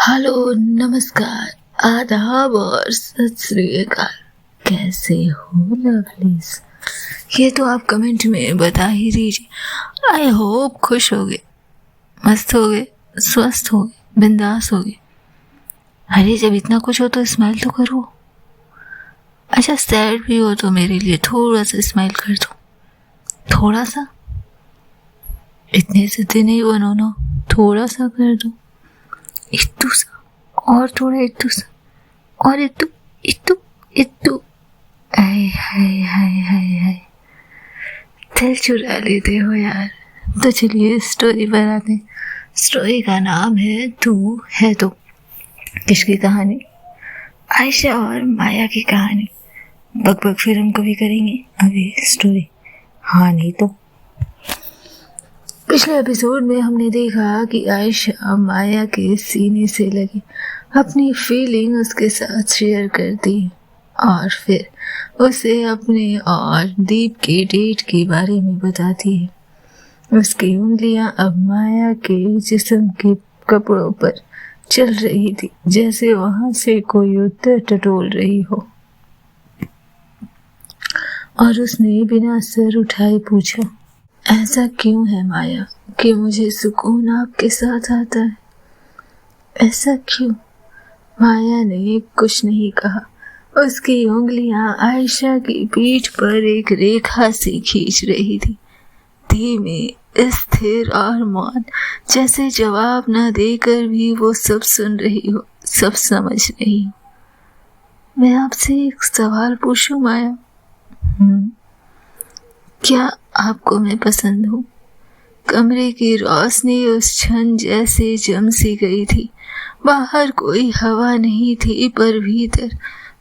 Hello, नमस्कार, आदाब और सत श्री अकाल। कैसे हो लवलीज? ये तो आप कमेंट में बता ही दीजिए। आई होप खुश होगे, मस्त होगे, स्वस्थ होगे, बिंदास होगे। अरे जब इतना कुछ हो तो स्माइल तो करो। अच्छा सैड भी हो तो मेरे लिए थोड़ा सा स्माइल कर दो, थोड़ा सा। इतने सीधे नहीं बनो ना, थोड़ा सा कर दो। इतू सा और थोड़ा इतू सा और इतू इतू इतू। हाय हाय हाय हाय हाय, दिल चुरा लेते हो यार। तो चलिए स्टोरी पर आते हैं। स्टोरी का नाम है तू है तो। किसकी कहानी? आयशा और माया की कहानी। बक बक फिर हम कभी करेंगे अभी स्टोरी, हाँ नहीं तो। पिछले एपिसोड में हमने देखा कि आयशा माया के सीने से लगी अपनी फीलिंग उसके साथ शेयर करती और फिर उसे अपने और दीप के डेट के बारे में बताती है। उसकी उंगलियां अब माया के जिस्म के कपड़ों पर चल रही थी, जैसे वहां से कोई उत्तर टटोल रही हो। और उसने बिना सर उठाए पूछा, ऐसा क्यों है माया कि मुझे सुकून आपके साथ आता है? ऐसा क्यों? माया ने कुछ नहीं कहा। उसकी उंगलियां आयशा की पीठ पर एक रेखा से खींच रही थी, धीमे, स्थिर और मौन, जैसे जवाब न देकर भी वो सब सुन रही हो, सब समझ रही हो। मैं आपसे एक सवाल पूछूं माया? क्या आपको मैं पसंद हूँ? कमरे की रोशनी उस क्षण जैसे जम सी गई थी। बाहर कोई हवा नहीं थी, पर भीतर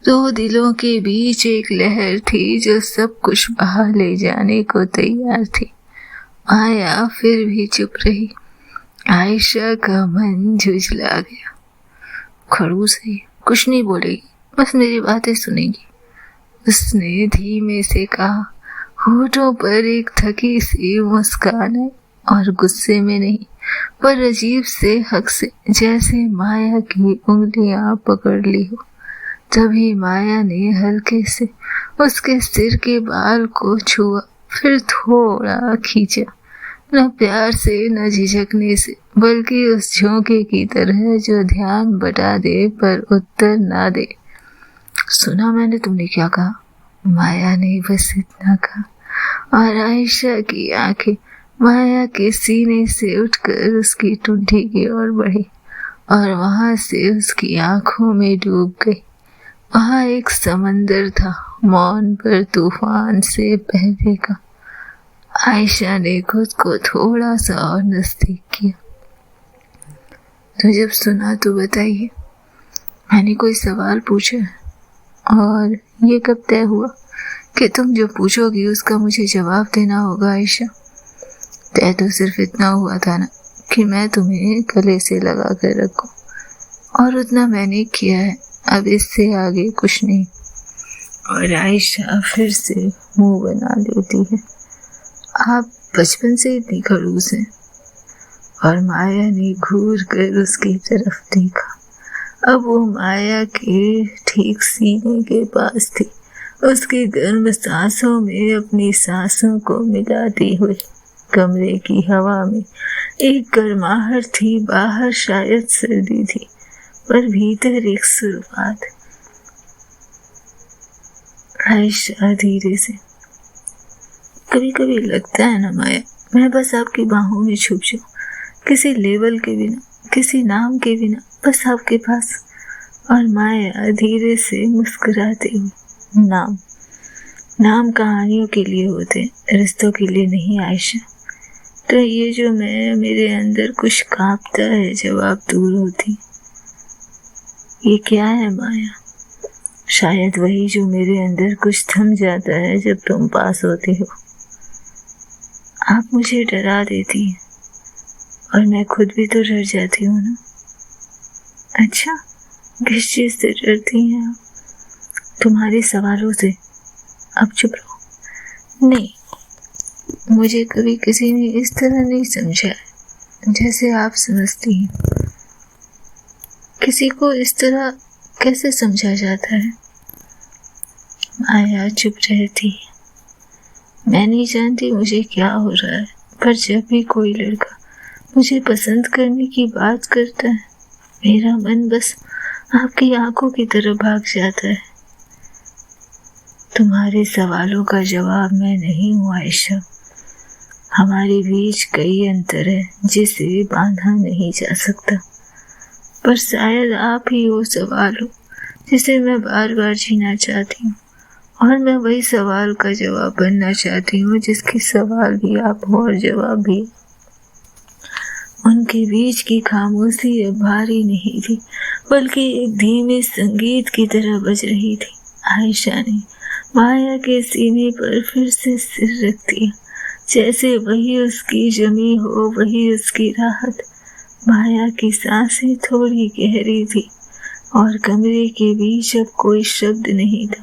दो दिलों के बीच एक लहर थी जो सब कुछ बहा ले जाने को तैयार थी। माया फिर भी चुप रही। आयशा का मन झुंझला गया। खड़ूस है, कुछ नहीं बोलेगी, बस मेरी बातें सुनेगी, उसने धीमे से कहा। होठों पर एक थकी सी मुस्कान है, और गुस्से में नहीं, पर अजीब से हक से, जैसे माया की उंगलियां पकड़ ली हो। तभी माया ने हल्के से उसके सिर के बाल को छुआ, फिर थोड़ा खींचा, न प्यार से न झिझकने से, बल्कि उस झोंके की तरह जो ध्यान बटा दे पर उत्तर ना दे। सुना मैंने तुमने क्या कहा? माया ने बस इतना कहा, और आयशा की आंखें माया के सीने से उठकर उसकी ठुड्डी की ओर बढ़ी और वहां से उसकी आंखों में डूब गई। वहां एक समंदर था, मौन पर तूफान से पहले का। आयशा ने खुद को थोड़ा सा और नजदीक किया। तो जब सुना तो बताइए, मैंने कोई सवाल पूछा और ये कब तय हुआ कि तुम जो पूछोगी उसका मुझे जवाब देना होगा? आयशा, तय तो सिर्फ इतना हुआ था ना कि मैं तुम्हें गले से लगा कर रखूं, और उतना मैंने किया है। अब इससे आगे कुछ नहीं। और आयशा फिर से मुंह बना लेती है। आप बचपन से इतनी खड़ूस हैं। और माया ने घूर कर उसकी तरफ देखा। अब वो माया के ठीक सीने के पास थी, उसकी गर्म सांसों में अपनी सांसों को मिलाती हुई। कमरे की हवा में एक गर्माहट थी, बाहर शायद सर्दी थी, पर भीतर एक शुरुआत। आयशा धीरे से, कभी कभी लगता है ना माया, मैं बस आपकी बाहों में छुप जाऊं, किसी लेवल के बिना, किसी नाम के बिना, बस आपके पास। और माया धीरे से मुस्कुराते हुए, नाम कहानियों के लिए होते, रिश्तों के लिए नहीं आयशा। तो ये जो मेरे अंदर कुछ कांपता है जब आप दूर होती, ये क्या है माया? शायद वही जो मेरे अंदर कुछ थम जाता है जब तुम पास होती हो। आप मुझे डरा देती हैं, और मैं खुद भी तो डर जाती हूँ ना। अच्छा, किस चीज से डरती हैं आप? तुम्हारे सवालों से। अब चुप रहो। नहीं, मुझे कभी किसी ने इस तरह नहीं समझा जैसे आप समझती हैं। किसी को इस तरह कैसे समझा जाता है? माया चुप रहती है। मैं नहीं जानती मुझे क्या हो रहा है, पर जब भी कोई लड़का मुझे पसंद करने की बात करता है, मेरा मन बस आपकी आंखों की तरफ भाग जाता है। तुम्हारे सवालों का जवाब मैं नहीं हूँ आयशा। हमारे बीच कई अंतर है जिसे बांधा नहीं जा सकता, पर शायद आप ही वो सवाल हो जिसे मैं बार बार जीना चाहती हूँ, और मैं वही सवाल का जवाब बनना चाहती हूँ जिसकी सवाल भी आप हो और जवाब भी। उनके बीच की खामोशी अब भारी नहीं थी, बल्कि एक धीमे संगीत की तरह बज रही थी। आयशा ने माया के सीने पर फिर से सिर रख दिया, जैसे वही उसकी जमी हो, वही उसकी राहत। माया की सांसें थोड़ी गहरी थी और कमरे के बीच अब कोई शब्द नहीं था,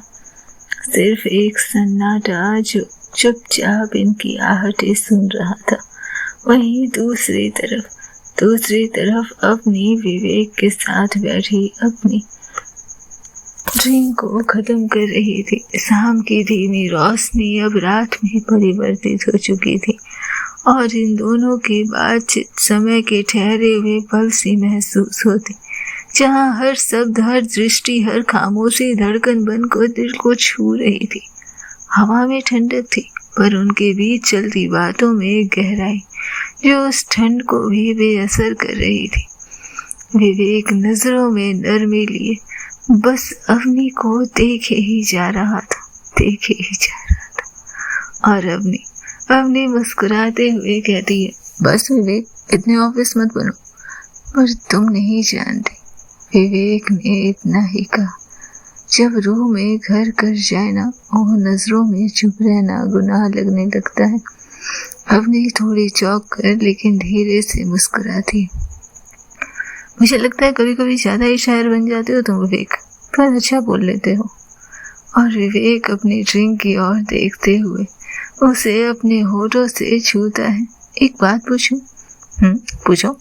सिर्फ एक सन्नाटा जो चुपचाप इनकी आहटें सुन रहा था। वहीं दूसरी तरफ अपनी विवेक के साथ बैठी अपनी ड्रिंक को खत्म कर रही थी। शाम की धीमी रोशनी अब रात में परिवर्तित हो चुकी थी और इन दोनों की बातचीत समय के ठहरे हुए पल सी महसूस होती, जहाँ हर शब्द, हर दृष्टि, हर खामोशी धड़कन बनकर दिल को छू रही थी। हवा में ठंडक थी, पर उनके बीच चलती बातों में एक गहराई जो उस ठंड को भी बेअसर कर रही थी। विवेक नजरों में नरमी लिए बस अवनी को देखे ही जा रहा था और अवनी मुस्कुराते हुए कहती है, बस विवेक, इतने ऑब्वियस मत बनो। पर तुम नहीं जानते, विवेक ने इतना ही कहा। जब रूह में घर कर जाए ना, और नजरों में चुप रहना गुनाह लगने लगता है। अवनी थोड़ी चौंक कर लेकिन धीरे से मुस्कुराती है। मुझे लगता है कभी कभी ज्यादा ही शायर बन जाते हो तुम विवेक, पर अच्छा बोल लेते हो। और विवेक अपनी ड्रिंक की ओर देखते हुए उसे अपने होठों से छूता है। एक बात पूछूं? पूछो।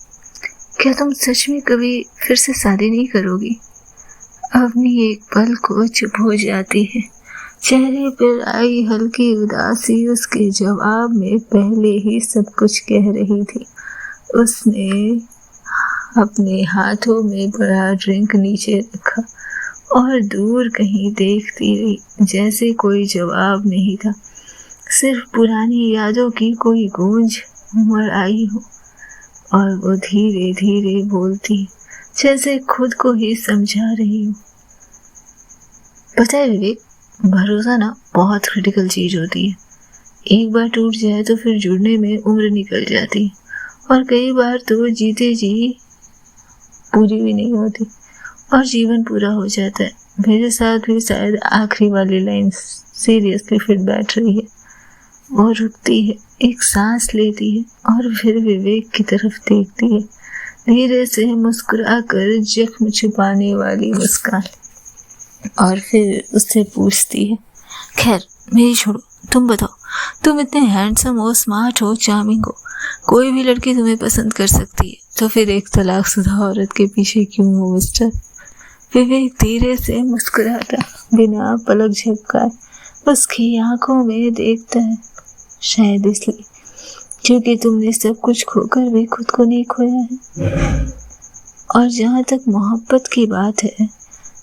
क्या तुम सच में कभी फिर से शादी नहीं करोगी? अवनी एक पल को चुप हो जाती है। चेहरे पर आई हल्की उदासी उसके जवाब में पहले ही सब कुछ कह रही थी। उसने अपने हाथों में बड़ा ड्रिंक नीचे रखा और दूर कहीं देखती रही, जैसे कोई जवाब नहीं था, सिर्फ पुरानी यादों की कोई गूंज उमड़ आई हो। और वो धीरे धीरे बोलती, जैसे खुद को ही समझा रही हो। पता है विवेक, भरोसा ना बहुत क्रिटिकल चीज होती है। एक बार टूट जाए तो फिर जुड़ने में उम्र निकल जाती है, और कई बार तो जीते जी पूरी भी नहीं होती और जीवन पूरा हो जाता है। मेरे साथ भी शायद आखिरी वाली लाइन सीरियसली फिट बैठ रही है। वो रुकती है, एक सांस लेती है और फिर विवेक की तरफ देखती है, धीरे से मुस्कुरा कर जख्म छुपाने वाली मुस्कान, और फिर उससे पूछती है, खैर मेरी छोड़ो, तुम बताओ, तुम इतने हैंडसम हो, स्मार्ट हो, चार्मिंग हो, कोई भी लड़की तुम्हें पसंद कर सकती है, तो फिर एक तलाकशुदा औरत के पीछे क्यों हो मिस्टर? विवेक धीरे से मुस्कुराता बिना पलक झपकाए उसकी आंखों में देखता है। शायद इसलिए क्योंकि तुमने सब कुछ खोकर भी खुद को नहीं खोया है। और जहाँ तक मोहब्बत की बात है,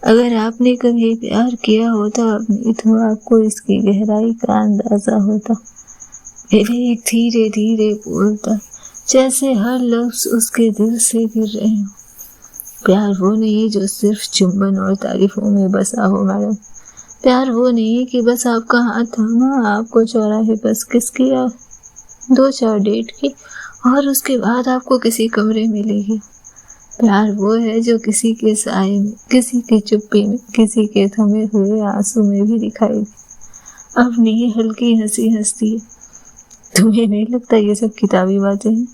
अगर आपने कभी प्यार किया होता अपनी, तो आपको इसकी गहराई का अंदाजा होता। विवेक धीरे धीरे बोलता, जैसे हर लफ्ज उसके दिल से गिर रहे हो। प्यार वो नहीं जो सिर्फ चुंबन और तारीफों में बसा हो मैडम। प्यार वो नहीं कि बस आपका हाथ थामा, आपको चौराहे पर किस किया, 2-4 डेट की और उसके बाद आपको किसी कमरे में ले गया। प्यार वो है जो किसी के साए में, किसी की चुप्पी में, किसी के थमे हुए आंसू में भी दिखाई दे। अब नहीं हल्की हंसी हंसती है। तुम्हें नहीं लगता ये सब किताबी बातें हैं?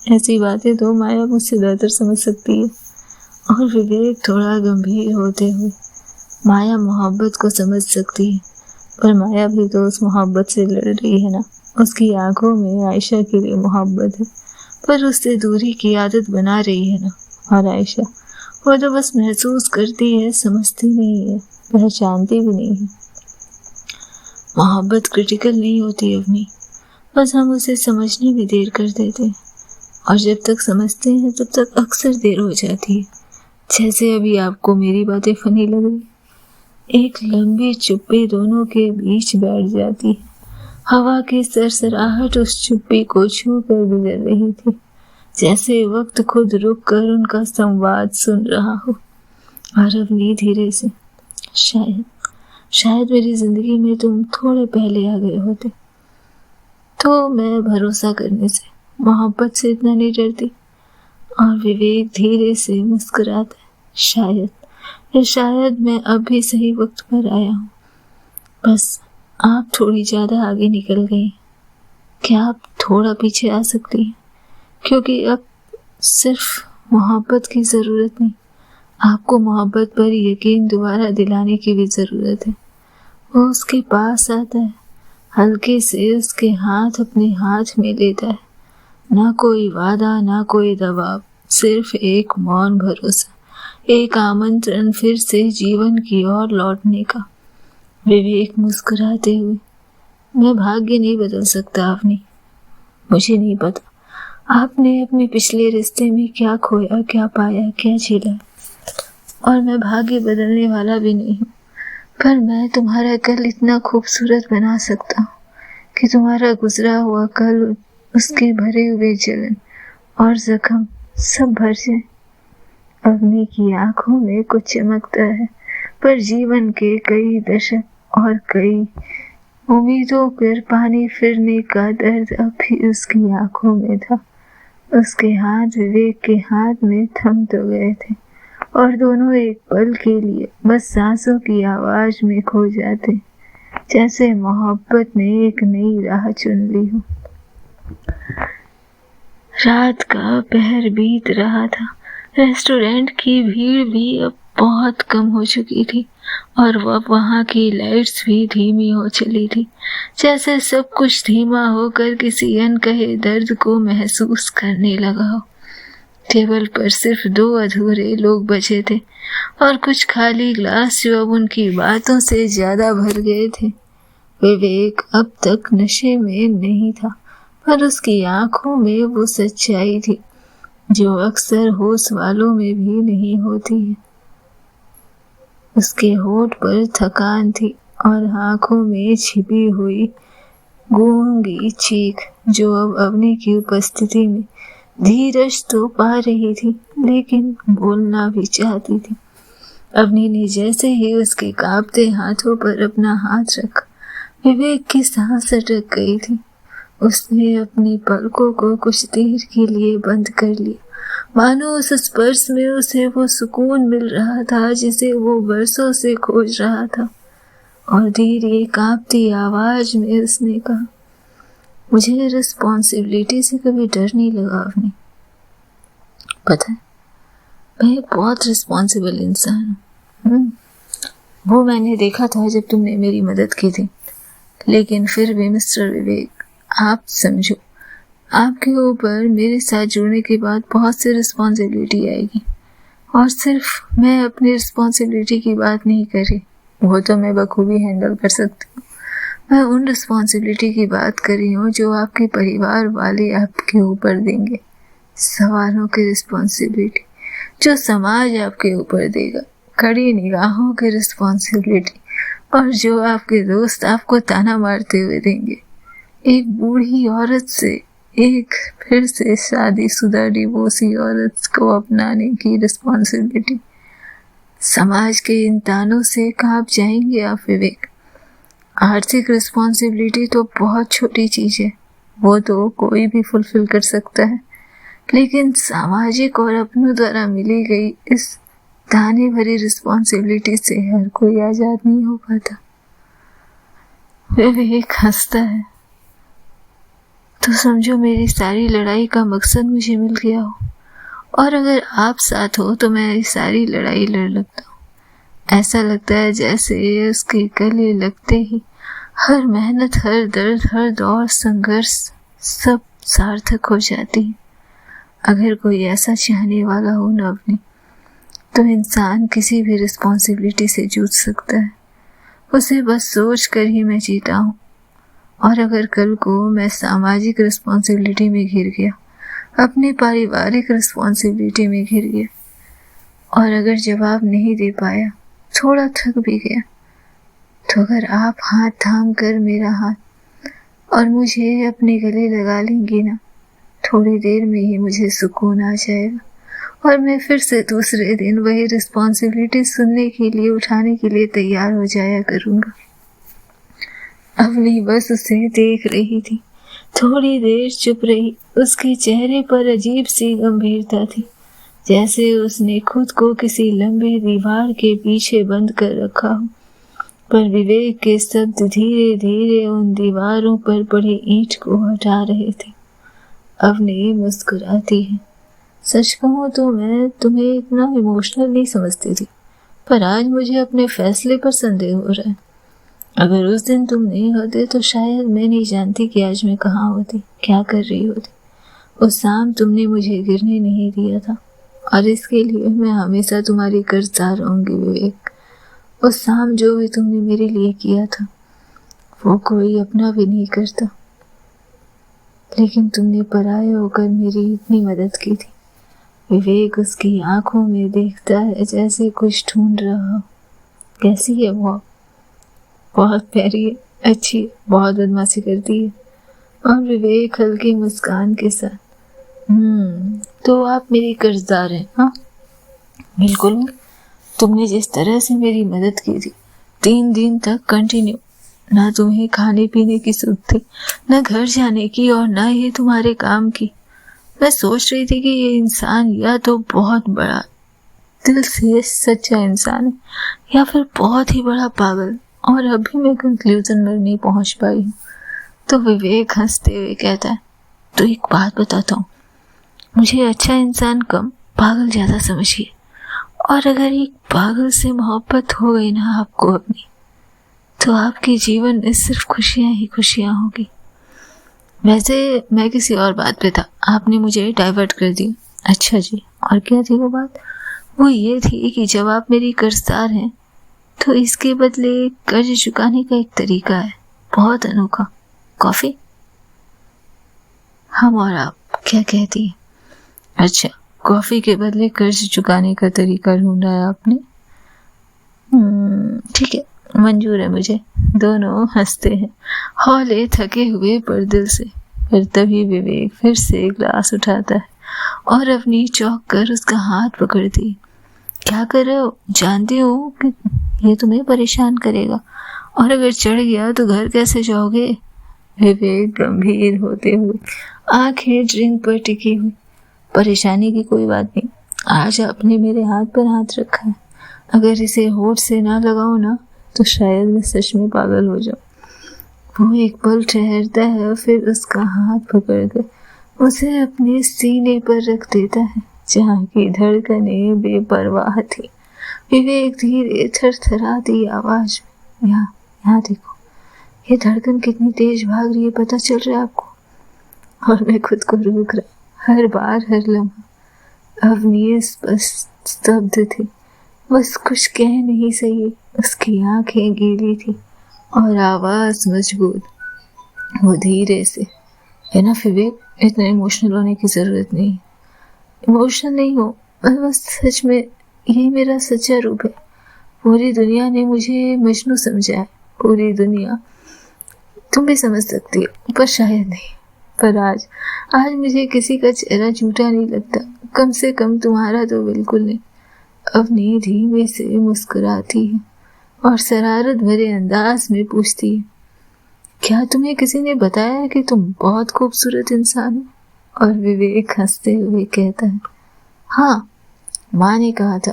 ऐसी बातें तो माया मुझसे बेहतर समझ सकती है। और विवेक थोड़ा गंभीर होते हुए, माया मोहब्बत को समझ सकती है, पर माया भी तो उस मोहब्बत से लड़ रही है ना। उसकी आंखों में आयशा के लिए मोहब्बत है, पर उससे दूरी की आदत बना रही है ना। और आयशा वो तो बस महसूस करती है, समझती नहीं है, पहचानती भी नहीं है। मोहब्बत क्रिटिकल नहीं होती अवनी, बस हम उसे समझने में देर कर देते हैं, और जब तक समझते हैं तब तक अक्सर देर हो जाती है। जैसे अभी आपको मेरी बातें फनी लग रही। एक लंबी चुप्पी दोनों के बीच बैठ जाती है। हवा की सरसराहट उस चुप्पी को छू कर गुजर रही थी, जैसे वक्त खुद रुक कर उनका संवाद सुन रहा हो। और अवनी धीरे से, शायद मेरी जिंदगी में तुम थोड़े पहले आ गए होते तो मैं भरोसा करने से, मोहब्बत से इतना नहीं डरती। और विवेक धीरे से मुस्कुराता है। शायद मैं अब भी सही वक्त पर आया हूँ, बस आप थोड़ी ज्यादा आगे निकल गई। क्या आप थोड़ा पीछे आ सकती हैं? क्योंकि अब सिर्फ मोहब्बत की जरूरत नहीं, आपको मोहब्बत पर यकीन दोबारा दिलाने की भी जरूरत है। वो उसके पास आता है, हल्के से उसके हाथ अपने हाथ में लेता है। ना कोई वादा, ना कोई दबाव, सिर्फ एक मौन भरोसा, एक आमंत्रण फिर से जीवन की ओर लौटने का। विवेक मुस्कुराते हुए, मैं भाग्य नहीं बदल सकता अवनी, मुझे नहीं पता आपने अपने पिछले रिश्ते में क्या खोया, क्या पाया, क्या झेला, और मैं भाग्य बदलने वाला भी नहीं हूँ। पर मैं तुम्हारा कल इतना खूबसूरत बना सकता हूँ कि तुम्हारा गुजरा हुआ कल, उसके भरे हुए जलन और जख्म सब भर जाए। अग्नि की आंखों में कुछ चमकता है, पर जीवन के कई दशक और कई उम्मीदों पर पानी फिरने का दर्द अब भी उसकी आंखों में था। उसके हाथ विवेक के हाथ में थम तो गए थे, और दोनों एक पल के लिए बस सांसों की आवाज में खो जाते, जैसे मोहब्बत ने एक नई राह चुन ली हो। रात का पहर बीत रहा था। रेस्टोरेंट की भीड़ भी अब बहुत कम हो चुकी थी, और अब वहां की लाइट्स भी धीमी हो चली थी, जैसे सब कुछ धीमा होकर किसी अनकहे दर्द को महसूस करने लगा हो। टेबल पर सिर्फ 2 अधूरे लोग बचे थे, और कुछ खाली ग्लास जो अब उनकी बातों से ज्यादा भर गए थे। विवेक अब तक नशे में नहीं था, पर उसकी आंखों में वो सच्चाई थी जो अक्सर होश वालों में भी नहीं होती है। उसके होठ पर थकान थी, और आंखों में छिपी हुई गूंगी चीख जो अब अवनी की उपस्थिति में धीरज तो पा रही थी, लेकिन बोलना भी चाहती थी। अवनी ने जैसे ही उसके कांपते हाथों पर अपना हाथ रखा, विवेक की सांस अटक गई थी। उसने अपनी पलकों को कुछ देर के लिए बंद कर लिया, मानो उस स्पर्श में उसे वो सुकून मिल रहा था जिसे वो बरसों से खोज रहा था। और धीरे कांपती आवाज में उसने कहा, मुझे रिस्पॉन्सिबिलिटी से कभी डर नहीं लगा अवनी। पता है, मैं एक बहुत रिस्पॉन्सिबल इंसान हूँ। वो मैंने देखा था जब तुमने मेरी मदद की थी, लेकिन फिर भी मिस्टर विवेक, आप समझो, आपके ऊपर मेरे साथ जुड़ने के बाद बहुत सी रिस्पॉन्सिबिलिटी आएगी। और सिर्फ मैं अपनी रिस्पॉन्सिबिलिटी की बात नहीं कर रही, वो तो मैं बखूबी हैंडल कर सकती हूँ। मैं उन रिस्पॉन्सिबिलिटी की बात कर रही हूँ जो आपके परिवार वाले आपके ऊपर देंगे। सवालों की रिस्पॉन्सिबिलिटी जो समाज आपके ऊपर देगा, कड़ी निगाहों की रिस्पॉन्सिबिलिटी, और जो आपके दोस्त आपको ताना मारते हुए देंगे। एक बूढ़ी औरत से एक फिर से शादीशुदा डिवोर्सी औरत को अपनाने की रिस्पॉन्सिबिलिटी। समाज के इन तानों से कांप जाएंगे आप विवेक। आर्थिक रिस्पॉन्सिबिलिटी तो बहुत छोटी चीज है, वो तो कोई भी फुलफिल कर सकता है, लेकिन सामाजिक और अपनों द्वारा मिली गई इस ताने भरी रिस्पॉन्सिबिलिटी से हर कोई आजाद नहीं हो पाता। विवेक हंसता है, तो समझो मेरी सारी लड़ाई का मकसद मुझे मिल गया हो, और अगर आप साथ हो तो मैं सारी लड़ाई लड़ लगता हूँ। ऐसा लगता है जैसे उसके गले लगते ही हर मेहनत, हर दर्द, हर दौर, संघर्ष सब सार्थक हो जाती है। अगर कोई ऐसा चाहने वाला हो ना अपनी, तो इंसान किसी भी रिस्पॉन्सिबिलिटी से जूझ सकता है। उसे बस सोच कर ही मैं जीता हूँ। और अगर कल को मैं सामाजिक रिस्पॉन्सिबिलिटी में घिर गया, अपनी पारिवारिक रिस्पॉन्सिबिलिटी में घिर गया, और अगर जवाब नहीं दे पाया, थोड़ा थक भी गया, तो अगर आप हाथ थाम कर मेरा हाथ और मुझे अपने गले लगा लेंगी ना, थोड़ी देर में ही मुझे सुकून आ जाएगा और मैं फिर से दूसरे दिन वही रिस्पॉन्सिबिलिटी सुनने के लिए, उठाने के लिए तैयार हो जाया करूँगा। अवनी बस उसे देख रही थी, थोड़ी देर चुप रही। उसके चेहरे पर अजीब सी गंभीरता थी, जैसे उसने खुद को किसी लंबी दीवार के पीछे बंद कर रखा हो। पर विवेक के शब्द धीरे धीरे उन दीवारों पर पड़े ईंट को हटा रहे थे। अवनी मुस्कुराती है। सच कहूँ तो मैं तुम्हें इतना इमोशनल नहीं समझती थी, पर आज मुझे अपने फैसले पर संदेह हो रहा है। अगर उस दिन तुम नहीं होते तो शायद मैं नहीं जानती कि आज मैं कहाँ होती, क्या कर रही होती। उस शाम तुमने मुझे गिरने नहीं दिया था और इसके लिए मैं हमेशा तुम्हारी कर्जदार रहूंगी विवेक। उस शाम जो भी तुमने मेरे लिए किया था वो कोई अपना भी नहीं करता, लेकिन तुमने पराये होकर मेरी इतनी मदद की थी। विवेक उसकी आंखों में देखता है जैसे कुछ ढूंढ रहा हो। कैसी है वो? बहुत प्यारी है, अच्छी है, बहुत बदमाशी करती है। और विवेक हल्की मुस्कान के साथ, तो आप मेरी कर्जदार हैं? हाँ बिल्कुल। तुमने जिस तरह से मेरी मदद की थी 3 दिन तक कंटिन्यू, ना तुम्हें खाने पीने की सुध थी, ना घर जाने की, और ना ये तुम्हारे काम की। मैं सोच रही थी कि ये इंसान या तो बहुत बड़ा दिल से सच्चा इंसान है या फिर बहुत ही बड़ा पागल, और अभी मैं कंक्लूजन में नहीं पहुंच पाई हूँ। तो विवेक हंसते हुए कहता है, तो एक बात बताता हूँ, मुझे अच्छा इंसान कम, पागल ज्यादा समझिए। और अगर एक पागल से मोहब्बत हो गई ना आपको अपनी, तो आपके जीवन में सिर्फ खुशियां ही खुशियां होगी। वैसे मैं किसी और बात पे था, आपने मुझे डाइवर्ट कर दिया। अच्छा जी, और क्या थी वो बात? वो ये थी कि जब आप मेरी कर्जदार हैं तो इसके बदले कर्ज चुकाने का एक तरीका है, बहुत अनोखा। कॉफी? हम और आप क्या कहती है? अच्छा, कॉफी के बदले कर्ज चुकाने का तरीका ढूंढा है आपने? ठीक है, मंजूर है मुझे। दोनों हंसते हैं, हौले थके हुए पर दिल से। फिर तभी विवेक फिर से ग्लास उठाता है और अपनी चौंक कर उसका हाथ पकड़ती। क्या कर रहे हो? जानती हो कि ये तुम्हें परेशान करेगा, और अगर चढ़ गया तो घर कैसे जाओगे? विवेक गंभीर होते हुए, आंखें ड्रिंक पर टिकी हुई। परेशानी की कोई बात नहीं, आज आपने मेरे हाथ पर हाथ रखा है, अगर इसे होठ से ना लगाओ ना तो शायद मैं सच में पागल हो जाऊं। वो एक पल ठहरता है, फिर उसका हाथ पकड़कर उसे अपने सीने पर रख देता है जहाँ की धड़कनें बेपरवाह थी। विवेक धीरे थरथराती आवाज में, यहाँ देखो, ये धड़कन कितनी तेज भाग रही है, पता चल रहा है आपको? और मैं खुद को रोक रहा, हर बार, हर लम्हा। अवनी स्तब्ध थी, बस कुछ कह नहीं सही। उसकी आंखें गीली थी और आवाज मजबूत। वो धीरे से, है ना विवेक, इतना इमोशनल होने की जरूरत नहीं। इमोशनल नहीं हो, बस सच में यही मेरा सच्चा रूप है। पूरी दुनिया ने मुझे मजनू समझा है, पूरी दुनिया। तुम भी समझ सकती हो, पर शायद नहीं। पर आज मुझे किसी का चेहरा झूठा नहीं लगता, कम से कम तुम्हारा तो बिल्कुल नहीं। अवनी धीमे से मुस्कुराती है और शरारत भरे अंदाज में पूछती है, क्या तुम्हें किसी ने बताया कि तुम बहुत खूबसूरत इंसान हो? और विवेक हंसते हुए कहता है, हाँ, माँ ने कहा था।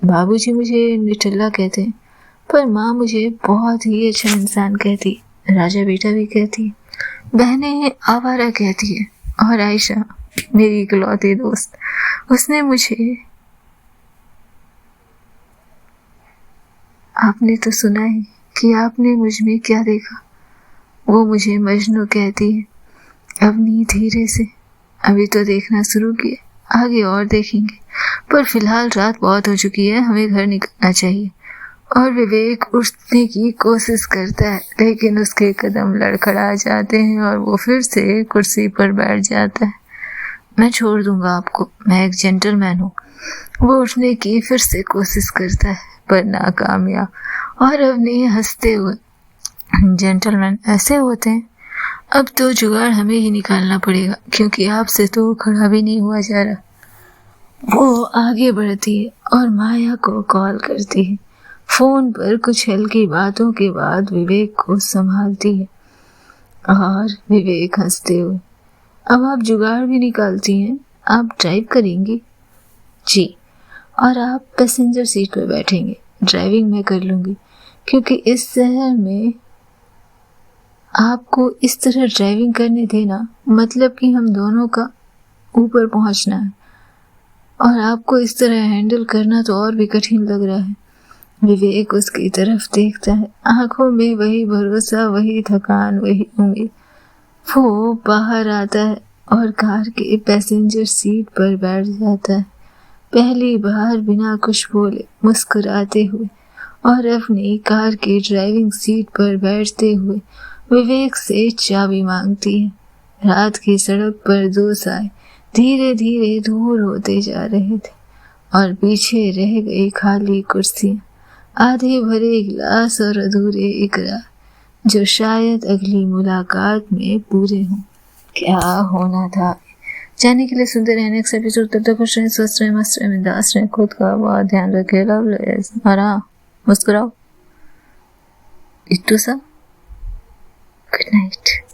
बाबूजी मुझे निठल्ला कहते हैं, पर माँ मुझे बहुत ही अच्छा इंसान कहती है, राजा बेटा भी कहती है, बहनें आवारा कहती है, और आयशा मेरी इकलौती दोस्त, उसने मुझे, आपने तो सुना है कि आपने मुझ में क्या देखा, वो मुझे मजनू कहती है। अवनी धीरे से, अभी तो देखना शुरू किए, आगे और देखेंगे, पर फिलहाल रात बहुत हो चुकी है, हमें घर निकलना चाहिए। और विवेक उठने की कोशिश करता है, लेकिन उसके कदम लड़खड़ा जाते हैं और वो फिर से कुर्सी पर बैठ जाता है। मैं छोड़ दूंगा आपको, मैं एक जेंटलमैन हूँ। वो उठने की फिर से कोशिश करता है, पर नाकामयाब। और अवनी हंसते हुए, जेंटलमैन ऐसे होते हैं। अब तो जुगाड़ हमें ही निकालना पड़ेगा, क्योंकि आपसे तो खड़ा भी नहीं हुआ जा रहा। वो आगे बढ़ती है और माया को कॉल करती है। फोन पर कुछ हल्की बातों के बाद विवेक को संभालती है और विवेक हंसते हुए, अब आप जुगाड़ भी निकालती हैं, आप ड्राइव करेंगी? जी। और आप पैसेंजर सीट पर बैठेंगे, ड्राइविंग मैं कर लूँगी, क्योंकि इस शहर में आपको इस तरह ड्राइविंग करने देना मतलब कि हम दोनों का ऊपर पहुंचना है, और आपको इस तरह हैंडल करना तो और भी कठिन लग रहा है। विवेक उसकी तरफ देखता है, आंखों में वही भरोसा, वही थकान, वही उम्मीद। वो बाहर आता है और कार के पैसेंजर सीट पर बैठ जाता है, पहली बार बिना कुछ बोले, मुस्कुराते हुए। और अपनी कार की ड्राइविंग सीट पर बैठते हुए विवेक से चाबी मांगती है। रात की सड़क पर दो साए धीरे धीरे दूर होते जा रहे थे और पीछे रह गई खाली कुर्सियां, आधे भरे गिलास और अधूरे इकरार, जो शायद अगली मुलाकात में पूरे हों। क्या होना था? जानने के लिए सुनते रहे नेक्स्ट एपिसोड। तब तक खुश रहे, स्वस्थ रहे, मस्त रहे, बिंदास रहे, खुद का बहुत ध्यान रखे। लव यू, मुस्कुराओ। इट्टू सा, गुड नाइट।